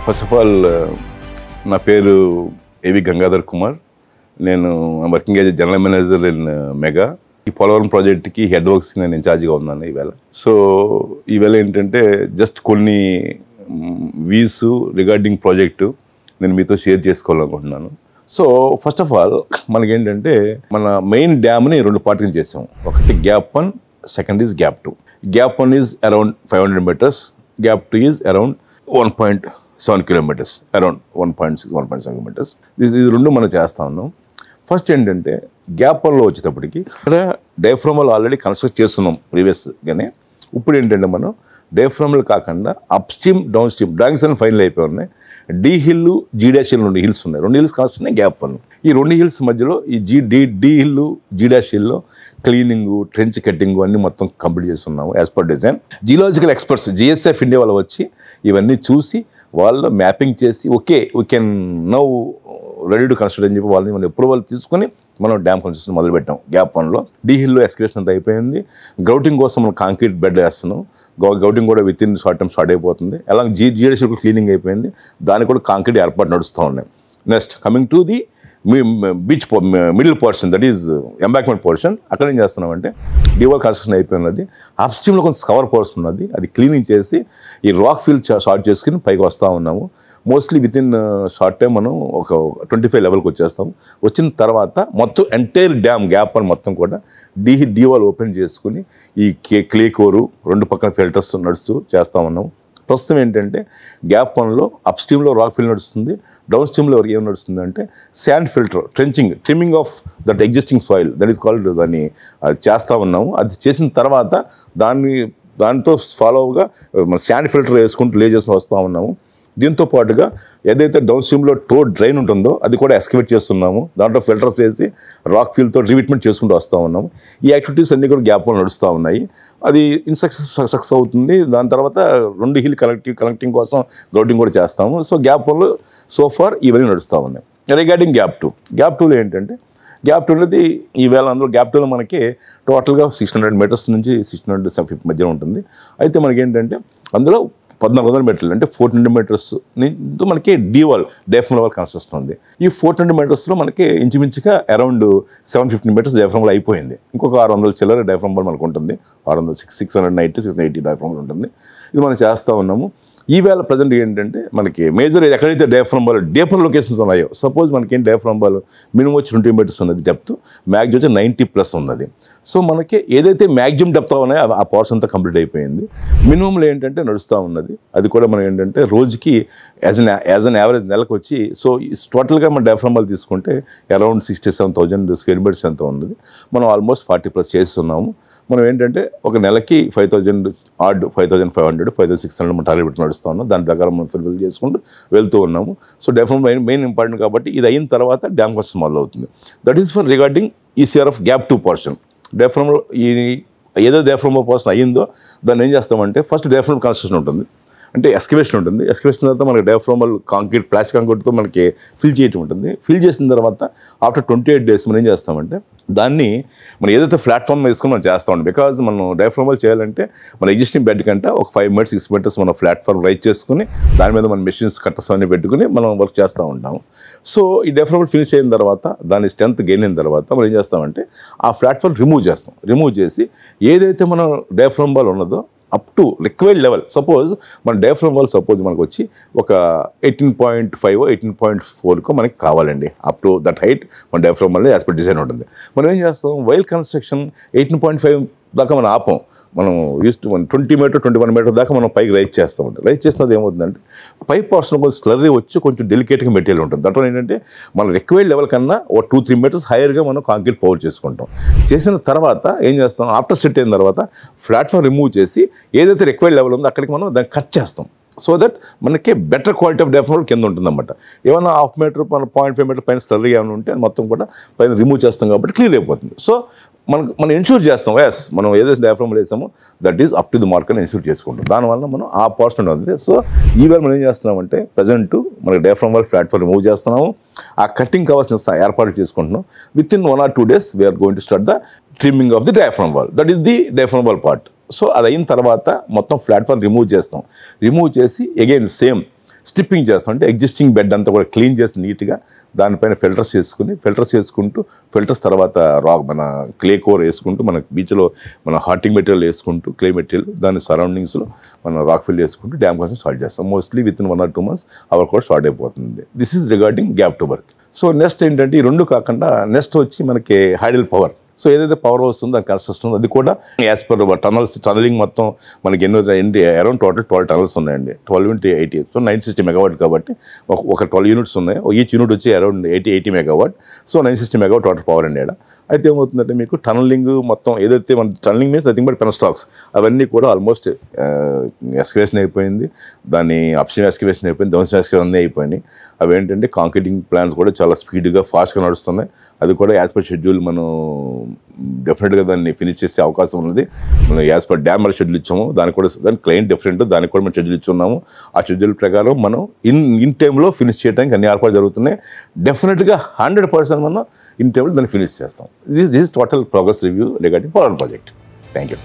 First of all నా పేరు ఏవి గంగాధర్ కుమార్. నేను working as general manager in mega. ఈ పోలవరం ప్రాజెక్ట్కి హెడ్ వర్క్స్ నేను ఇన్ఛార్జ్గా ఉన్నాను ఈవేళ. సో ఈవేళ ఏంటంటే జస్ట్ కొన్ని వ్యూస్ రిగార్డింగ్ ప్రాజెక్టు నేను మీతో షేర్ చేసుకోవాలనుకుంటున్నాను. సో ఫస్ట్ ఆఫ్ ఆల్ మనకేంటంటే మన మెయిన్ డ్యామ్ని రెండు పార్టీలు చేసాం. ఒకటి gap 1, second is gap 2. Gap 1 is around 500 meters, gap 2 is around 1.7 kilometers, around 1.7 kilometers. ఇది రెండు మనం చేస్తా ఉన్నాం. ఫస్ట్ ఏంటంటే గ్యాప్ 1లో వచ్చేటప్పటికి ఇక్కడ డయాఫ్రామ్ ఆల్రెడీ కన్స్ట్రక్ట్ చేస్తున్నాం ప్రీవియస్గానే. ఇప్పుడు ఏంటంటే మనం డయాఫ్రామ్లు కాకుండా upstream downstream drawings అన్ని ఫైనల్ అయిపోయి ఉన్నాయి. D hill, G dash hill 2 hills ఉన్నాయి. 2 hills కాస్ట్ ఉన్నాయి గ్యాప్ 1. ఈ 2 hills మధ్యలో ఈ డి హిల్, జీ డాష్ హిల్లో క్లీనింగ్, ట్రెంచ్ కట్టింగ్ అన్ని మొత్తం కంప్లీట్ చేస్తున్నాము as per design. Geological experts GSF India వాళ్ళు వచ్చి ఇవన్నీ చూసి వాళ్ళు మ్యాపింగ్ చేసి okay we can now ready to construct అని చెప్పి వాళ్ళని మనం అప్రూవల్ తీసుకొని మనం డ్యామ్ కన్స్ట్రక్షన్ మొదలుపెట్టాం. గ్యాప్ 1లో డి హిల్లో ఎక్స్కవేషన్ అంతా అయిపోయింది. గ్రౌటింగ్ కోసం మనం కాంక్రీట్ బెడ్ వేస్తున్నాం. గ్రౌటింగ్ కూడా within short time start అయిపోతుంది. అలాగే జిఎస్ క్లీనింగ్ అయిపోయింది. దానికి కూడా కాంక్రీట్ ఏర్పాటు నడుస్తూ ఉన్నాయి. Next coming to the beach middle portion, that is embankment portion. అక్కడ ఏం చేస్తున్నామంటే డివల్ కన్స్ట్రక్షన్ అయిపోయినది. అప్ స్ట్రీమ్లో కొంచెం కవర్ పోర్షన్ ఉన్నది, అది క్లీనింగ్ చేసి ఈ రాక్ ఫీల్ షార్ట్ చేసుకుని పైకి వస్తూ ఉన్నాము. Mostly within short time మనం ఒక 25 లెవెల్కి వచ్చేస్తాము. వచ్చిన తర్వాత మొత్తం ఎంటైర్ డ్యామ్ గ్యాప్ 1 మొత్తం కూడా డివాల్ ఓపెన్ చేసుకుని ఈ క్లే కోరు 2 పక్కన ఫిల్టర్స్ నడుస్తూ చేస్తూ ఉన్నాము. ప్రస్తుతం ఏంటంటే గ్యాప్ 1లో అప్ స్ట్రీమ్లో రాక్ ఫిల్ నడుస్తుంది. డౌన్ స్ట్రీమ్లో ఏం నడుస్తుంది అంటే sand filter, trimming of that existing soil, that is called, దాన్ని చేస్తూ ఉన్నాము. అది చేసిన తర్వాత దాంతో ఫాలోగా మన శాండ్ ఫిల్టర్ వేసుకుంటూ లే చేసుకుని వస్తూ ఉన్నాము. దీంతో పాటుగా ఏదైతే డౌన్ స్ట్రీమ్లో డ్రైన్ ఉంటుందో అది కూడా ఎక్స్కవేట్ చేస్తున్నాము. దాంట్లో ఫిల్టర్స్ వేసి రాక్ ఫీల్తో రీట్మెంట్ చేసుకుంటూ వస్తూ ఉన్నాము. ఈ యాక్టివిటీస్ అన్నీ కూడా గ్యాప్ 1 నడుస్తూ ఉన్నాయి. అది సక్సెస్ అవుతుంది. దాని తర్వాత 2 hill కనెక్టింగ్ కోసం గ్రౌటింగ్ కూడా చేస్తాము. సో గ్యాప్ 1లో సోఫార్ ఇవన్నీ నడుస్తూ ఉన్నాయి. రిగార్డింగ్ గ్యాప్ 2లో ఏంటంటే గ్యాప్ 2 అనేది ఈవేళ అందులో గ్యాప్ 2లో మనకి టోటల్గా 600 meters నుంచి 650 మధ్య ఉంటుంది. అయితే మనకి ఏంటంటే అందులో 1400 metres అంటే 400 meters మనకి డయాఫ్రామ్ లెవెల్ కన్స్ట్రక్షన్ ఉంది. ఈ 400 metersలో మనకి ఇంచుమించుగా అరౌండ్ 750 meters డయాఫ్రామ్ అయిపోయింది. ఇంకొక 600 చిల్లర డయాఫ్రామ్ మనకు ఉంటుంది. 680 డయాఫ్రామ్ ఉంటుంది. ఇది మనం చేస్తూ ఉన్నాము. ఈవేళ ప్రజెంట్ ఏంటంటే మనకి మేజర్ ఎక్కడైతే డయాఫ్రామ్ డీపర్ లొకేషన్స్ ఉన్నాయో, సపోజ్ మనకి ఏం డయాఫ్రామ్ మినిమం వచ్చి 20 meters ఉన్నది డెప్త్, మ్యాక్సిమం వచ్చి 90+ ఉన్నది. సో మనకి ఏదైతే మ్యాక్సిమం డెప్త్ ఉన్నాయో ఆ పోర్షన్ అంతా కంప్లీట్ అయిపోయింది. మినిమంలో ఏంటంటే నడుస్తూ ఉన్నది. అది కూడా మనం ఏంటంటే రోజుకి యాజ్ అన్ యావరేజ్ నెలకు వచ్చి, సో టోటల్గా మన డయాఫ్రామ్ తీసుకుంటే అరౌండ్ 67,000 square meters ఎంత ఉన్నది. మనం ఆల్మోస్ట్ 40+ చేస్తున్నాము. మనం ఏంటంటే ఒక నెలకి 5,000 ఆడ్ 5,500, 5,600 మనం టార్గెట్ పెట్టి నడుస్తూ ఉన్నాం. దాని ప్రకారం మనం ఫిల్ చేసుకుంటూ వెళ్తూ ఉన్నాము. సో డయాఫ్రామ్ మెయిన్ ఇంపార్టెంట్ కాబట్టి ఇది అయిన తర్వాత డ్యామ్ కన్స్ట్రక్షన్ మొదలవుతుంది. That is for regarding ECR of gap 2 portion. డయాఫ్రామ్లో ఏదో డయాఫ్రామ్ పోర్షన్ అయ్యిందో దాన్ని ఏం చేస్తామంటే ఫస్ట్ డయాఫ్రామ్ కన్స్ట్రక్షన్ ఉంటుంది, అంటే ఎక్స్కవేషన్ ఉంటుంది. ఎక్స్కవేషన్ తర్వాత మనకి డయాఫ్రామల్ కాంక్రీట్, ప్లాస్టిక్ కాంక్రీట్తో మనకి ఫిల్ చేయటం ఉంటుంది. ఫిల్ చేసిన తర్వాత ఆఫ్టర్ 28 days మనం ఏం చేస్తామంటే దాన్ని మనం ఏదైతే ప్లాట్ఫామ్ వేసుకొని మనం చేస్తూ ఉంటాం. బికాజ్ మనం డయాఫ్రామల్ చేయాలంటే మన ఎగ్జిస్టింగ్ బెడ్ కంటే ఒక 5 meters 6 meters మనం ప్లాట్ఫామ్ రైజ్ చేసుకుని దాని మీద మన మెషిన్స్ కట్టర్స్ అన్ని పెట్టుకుని మనం వర్క్ చేస్తూ ఉంటాము. సో ఈ డయాఫ్రామల్ ఫినిష్ అయిన తర్వాత దాని స్ట్రెంత్ గెయిన్ అయిన తర్వాత మనం ఏం చేస్తామంటే ఆ ప్లాట్ఫామ్ రిమూవ్ చేసి ఏదైతే మనం డయాఫ్రామ్ ఉన్నదో up to required level, suppose మన డయాఫ్రామ్ సపోజ్ మనకు వచ్చి ఒక 18.5 18.4 మనకి కావాలండి. అప్ టు దట్ హైట్ మన డయాఫ్రామ్ యాజ్ పర్ డిజైన్ ఉంటుంది. మనం ఏం చేస్తాం, వైల్ కన్స్ట్రక్షన్ 18.5 దాకా మనం ఆపం. మనం యూస్ టు 20 meter 21 meter దాకా మనం పైకి రైజ్ చేస్తామండి. రైజ్ చేసినది ఏమవుతుందంటే పై పోర్షన్ కొంచెం స్లర్రీ వచ్చి కొంచెం డెలికేట్గా మెటీరియల్ ఉంటుంది. దాంట్లో ఏంటంటే మన రిక్వైర్డ్ లెవెల్ కన్నా ఒక 2-3 meters హైయర్గా మనం కాంక్రీట్ పౌడర్ చేసుకుంటాం. చేసిన తర్వాత ఏం చేస్తాం, ఆఫ్టర్ సెట్ అయిన తర్వాత ప్లాట్ఫామ్ రిమూవ్ చేసి ఏదైతే రిక్వైర్డ్ లెవెల్ ఉందో అక్కడికి మనం దాన్ని కట్ చేస్తాం. సో దట్ మనకి బెటర్ క్వాలిటీ ఆఫ్ డయాఫ్రామ్ కింద ఉంటుందన్నమాట. ఏమైనా 1/2 meter 0.5 meter పైన స్లర్రీ ఏమైనా ఉంటే అది మొత్తం కూడా పైన రిమూవ్ చేస్తాం కాబట్టి క్లియర్ అయిపోతుంది. సో మనం ఇన్షూర్ చేస్తాం. ఎస్, మనం ఏదైతే డయాఫ్రామ్ వేసామో that is up to the mark అని ఇన్షూర్ చేసుకుంటాం. దానివల్ల మనం ఆ పోర్షన్ ఉంది. సో ఈవేళ మనం ఏం చేస్తున్నామంటే ప్రజెంట్ మనకి డయాఫ్రామ్ ప్లాట్ఫామ్ రిమూవ్ చేస్తున్నాము. ఆ కటింగ్ కావాల్సిన ఏర్పాటు చేసుకుంటున్నాం. Within 1 or 2 days we're going to start the trimming of the diaphragm wall. That is the diaphragm part. So అది అయిన తర్వాత మొత్తం ప్లాట్ఫామ్ రిమూవ్ చేస్తాం. రిమూవ్ చేసి అగైన్ సేమ్ స్టిప్పింగ్ చేస్తాం, అంటే ఎగ్జిస్టింగ్ బెడ్ అంతా కూడా క్లీన్ చేసి నీట్గా దానిపైన ఫిల్టర్స్ చేసుకుంటూ ఫిల్టర్స్ తర్వాత రాక్ మన క్లే కోర్ వేసుకుంటూ మన బీచ్లో మన హార్టింగ్ మెటీరియల్ వేసుకుంటూ క్లే మెటీరియల్ దాని సరౌండింగ్స్లో మనం రాక్ ఫిల్ చేసుకుంటూ డ్యామ్ కోసం స్టార్ట్ చేస్తాం. Mostly within 1 or 2 months our కూడా స్టార్ట్ అయిపోతుంది. This is regarding gap to work. So next ఏంటంటే ఈ రెండు కాకుండా నెక్స్ట్ వచ్చి మనకి హైడల్ పవర్. సో ఏదైతే పవర్ వస్తుందో దాని కన్స్ట్రక్షన్ ఉందో అది కూడా యాజ్ పర్ టనలింగ్ మొత్తం మనకి అరౌండ్ టోటల్ 12 టనల్స్ ఉన్నాయండి. 12 into 80, సో 960 మెగావాట్ కాబట్టి ఒక 12 యూనిట్స్ ఉన్నాయి. ఈచ్ యూనిట్ వచ్చి around 80 megawatt. So 960 megawatt total power అండి. అయితే ఏమవుతుందంటే మీకు టనలింగ్ మొత్తం ఏదైతే మన టనలింగ్ మీన్స్ నథింగ్ బట్ పెన్స్టాక్స్ అవన్నీ కూడా ఆల్మోస్ట్ ఎక్స్కవేషన్ అయిపోయింది, దాని అప్స్ట్రీమ్ ఎక్స్కవేషన్ అయిపోయింది, డౌన్స్ట్రీమ్ ఎక్స్కవేషన్ అన్నీ అయిపోయినాయి. అవి ఏంటంటే కాంక్రీటింగ్ ప్లాన్స్ కూడా చాలా స్పీడ్గా ఫాస్ట్గా నడుస్తున్నాయి. అది కూడా యాజ్ పర్ షెడ్యూల్ మనం డెఫినెట్గా దాన్ని ఫినిష్ చేసే అవకాశం ఉన్నది. మనం యాజ్ పర్ డ్యామ్ షెడ్యూల్ ఇచ్చాము, దాని క్లయింట్ డిఫరెంట్, దానికి కూడా మనం షెడ్యూల్ ఇచ్చున్నాము. ఆ షెడ్యూల్ ప్రకారం మనం ఇన్ టైంలో ఫినిష్ చేయడానికి అన్ని ఏర్పాటు జరుగుతున్నాయి. డెఫినెట్గా 100% మనం ఇన్ టైంలో దాన్ని ఫినిష్ చేస్తాం. This is total progress review regarding power project. Thank you.